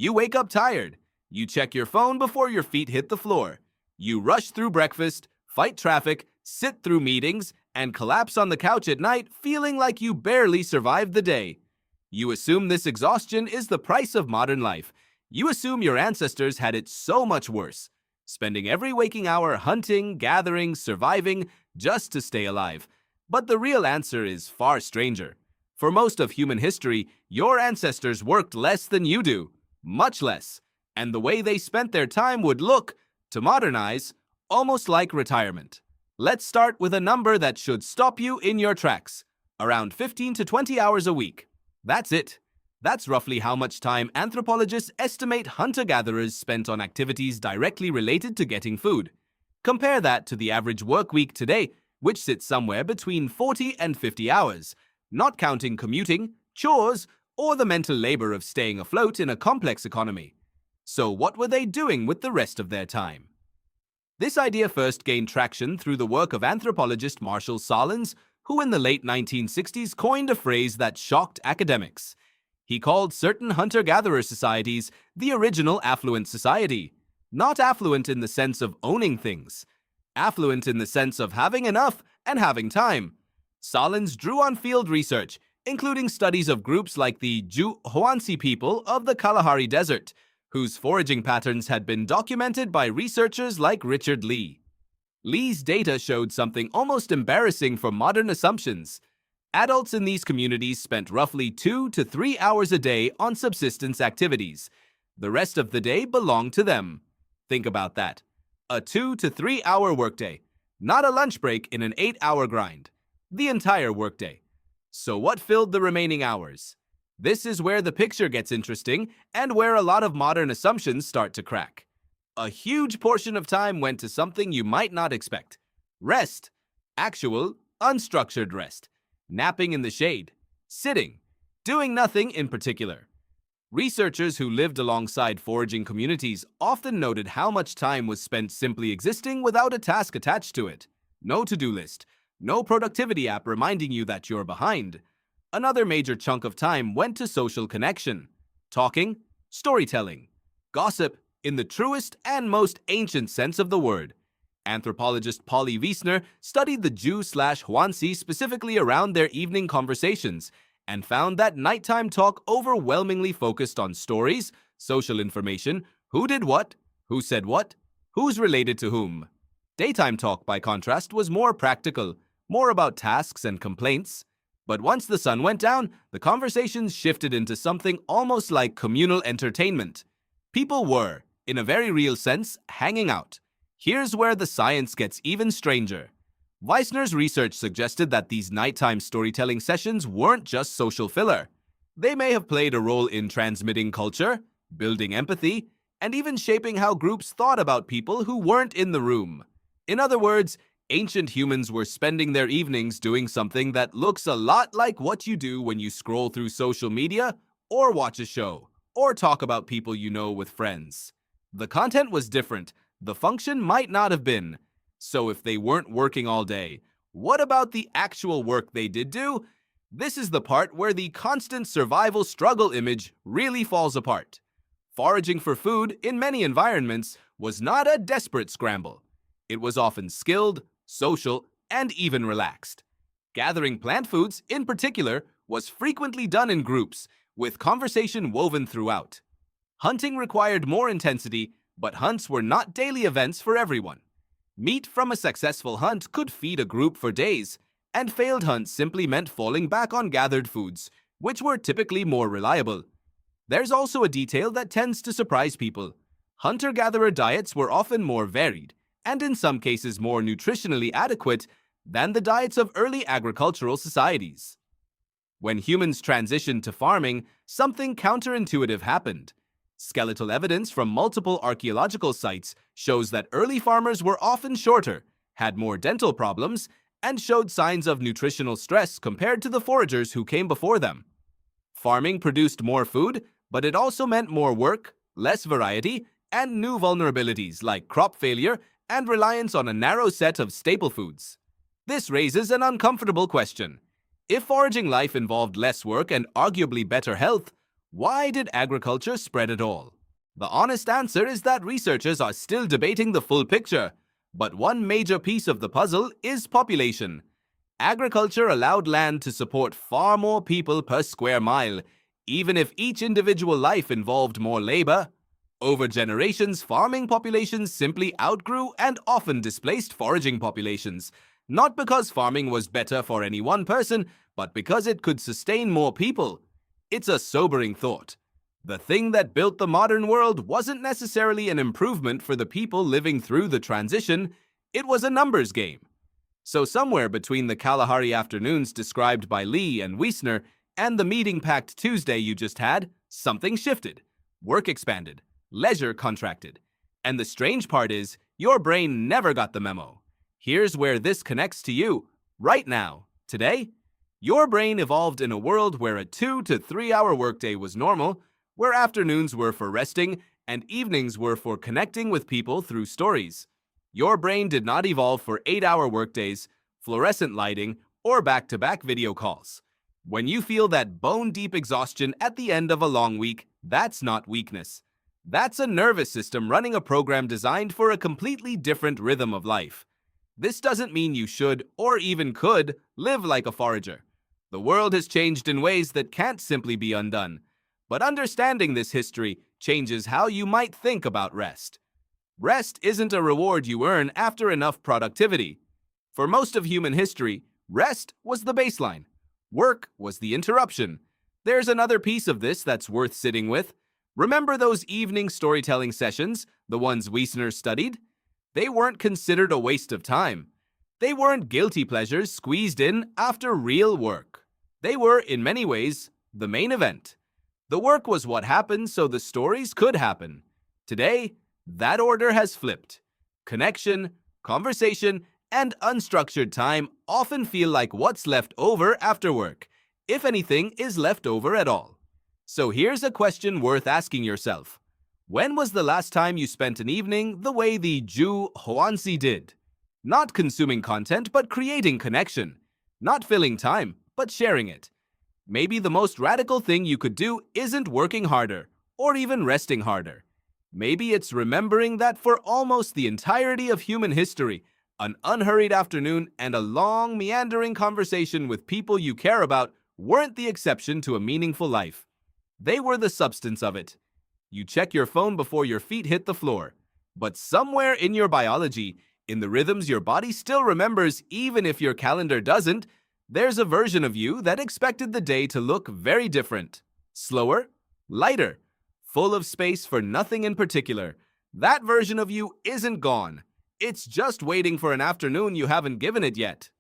You wake up tired. You check your phone before your feet hit the floor. You rush through breakfast, fight traffic, sit through meetings, and collapse on the couch at night feeling like you barely survived the day. You assume this exhaustion is the price of modern life. You assume your ancestors had it so much worse, spending every waking hour hunting, gathering, surviving, just to stay alive. But the real answer is far stranger. For most of human history, your ancestors worked less than you do, much less, and the way they spent their time would look, to modern eyes, almost like retirement. Let's start with a number that should stop you in your tracks, around 15 to 20 hours a week. That's it. That's roughly how much time anthropologists estimate hunter-gatherers spent on activities directly related to getting food. Compare that to the average work week today, which sits somewhere between 40 and 50 hours, not counting commuting, chores, or the mental labor of staying afloat in a complex economy. So what were they doing with the rest of their time? This idea first gained traction through the work of anthropologist Marshall Sahlins, who in the late 1960s coined a phrase that shocked academics. He called certain hunter-gatherer societies the original affluent society. Not affluent in the sense of owning things. Affluent in the sense of having enough and having time. Sahlins drew on field research, including studies of groups like the hoansi people of the Kalahari Desert, whose foraging patterns had been documented by researchers like Richard Lee. Lee's data showed something almost embarrassing for modern assumptions. Adults in these communities spent roughly 2 to 3 hours a day on subsistence activities. The rest of the day belonged to them. Think about that. A 2 to 3 hour workday, not a lunch break in an 8-hour grind. The entire workday. So what filled the remaining hours? This is where the picture gets interesting and where a lot of modern assumptions start to crack. A huge portion of time went to something you might not expect. Rest. Actual, unstructured rest. Napping in the shade. Sitting. Doing nothing in particular. Researchers who lived alongside foraging communities often noted how much time was spent simply existing without a task attached to it. No to-do list. No productivity app reminding you that you're behind. Another major chunk of time went to social connection. Talking, storytelling, gossip, in the truest and most ancient sense of the word. Anthropologist Wiessner studied the Jew/hoansi specifically around their evening conversations and found that nighttime talk overwhelmingly focused on stories, social information, who did what, who said what, who's related to whom. Daytime talk, by contrast, was more practical, more about tasks and complaints. But once the sun went down, the conversations shifted into something almost like communal entertainment. People were, in a very real sense, hanging out. Here's where the science gets even stranger. Wiessner's research suggested that these nighttime storytelling sessions weren't just social filler. They may have played a role in transmitting culture, building empathy, and even shaping how groups thought about people who weren't in the room. In other words, ancient humans were spending their evenings doing something that looks a lot like what you do when you scroll through social media, or watch a show, or talk about people you know with friends. The content was different. The function might not have been. So if they weren't working all day, what about the actual work they did do? This is the part where the constant survival struggle image really falls apart. Foraging for food in many environments was not a desperate scramble. It was often skilled, social, and even relaxed. Gathering plant foods, in particular, was frequently done in groups, with conversation woven throughout. Hunting required more intensity, but hunts were not daily events for everyone. Meat from a successful hunt could feed a group for days, and failed hunts simply meant falling back on gathered foods, which were typically more reliable. There's also a detail that tends to surprise people. Hunter-gatherer diets were often more varied, and in some cases more nutritionally adequate than the diets of early agricultural societies. When humans transitioned to farming, something counterintuitive happened. Skeletal evidence from multiple archaeological sites shows that early farmers were often shorter, had more dental problems, and showed signs of nutritional stress compared to the foragers who came before them. Farming produced more food, but it also meant more work, less variety, and new vulnerabilities like crop failure and reliance on a narrow set of staple foods. This raises an uncomfortable question. If foraging life involved less work and arguably better health, Why did agriculture spread at all? The honest answer is that researchers are still debating the full picture, but one major piece of the puzzle is population. Agriculture allowed land to support far more people per square mile, even if each individual life involved more labor. Over generations, farming populations simply outgrew and often displaced foraging populations, not because farming was better for any one person, but because it could sustain more people. It's a sobering thought. The thing that built the modern world wasn't necessarily an improvement for the people living through the transition, it was a numbers game. So somewhere between the Kalahari afternoons described by Lee and Wiessner and the meeting-packed Tuesday you just had, something shifted. Work expanded. Leisure contracted. And the strange part is, your brain never got the memo. Here's where this connects to you, right now, today. Your brain evolved in a world where a 2 to 3 hour workday was normal, where afternoons were for resting and evenings were for connecting with people through stories. Your brain did not evolve for 8-hour workdays, fluorescent lighting, or back-to-back video calls. When you feel that bone-deep exhaustion at the end of a long week, that's not weakness. That's a nervous system running a program designed for a completely different rhythm of life. This doesn't mean you should, or even could, live like a forager. The world has changed in ways that can't simply be undone. But understanding this history changes how you might think about rest. Rest isn't a reward you earn after enough productivity. For most of human history, rest was the baseline. Work was the interruption. There's another piece of this that's worth sitting with. Remember those evening storytelling sessions, the ones Wiessner studied? They weren't considered a waste of time. They weren't guilty pleasures squeezed in after real work. They were, in many ways, the main event. The work was what happened so the stories could happen. Today, that order has flipped. Connection, conversation, and unstructured time often feel like what's left over after work, if anything is left over at all. So here's a question worth asking yourself. When was the last time you spent an evening the way the Jew hoansi did? Not consuming content, but creating connection. Not filling time, but sharing it. Maybe the most radical thing you could do isn't working harder, or even resting harder. Maybe it's remembering that for almost the entirety of human history, an unhurried afternoon and a long, meandering conversation with people you care about weren't the exception to a meaningful life. They were the substance of it. You check your phone before your feet hit the floor. But somewhere in your biology, in the rhythms your body still remembers even if your calendar doesn't, there's a version of you that expected the day to look very different. Slower, lighter, full of space for nothing in particular. That version of you isn't gone. It's just waiting for an afternoon you haven't given it yet.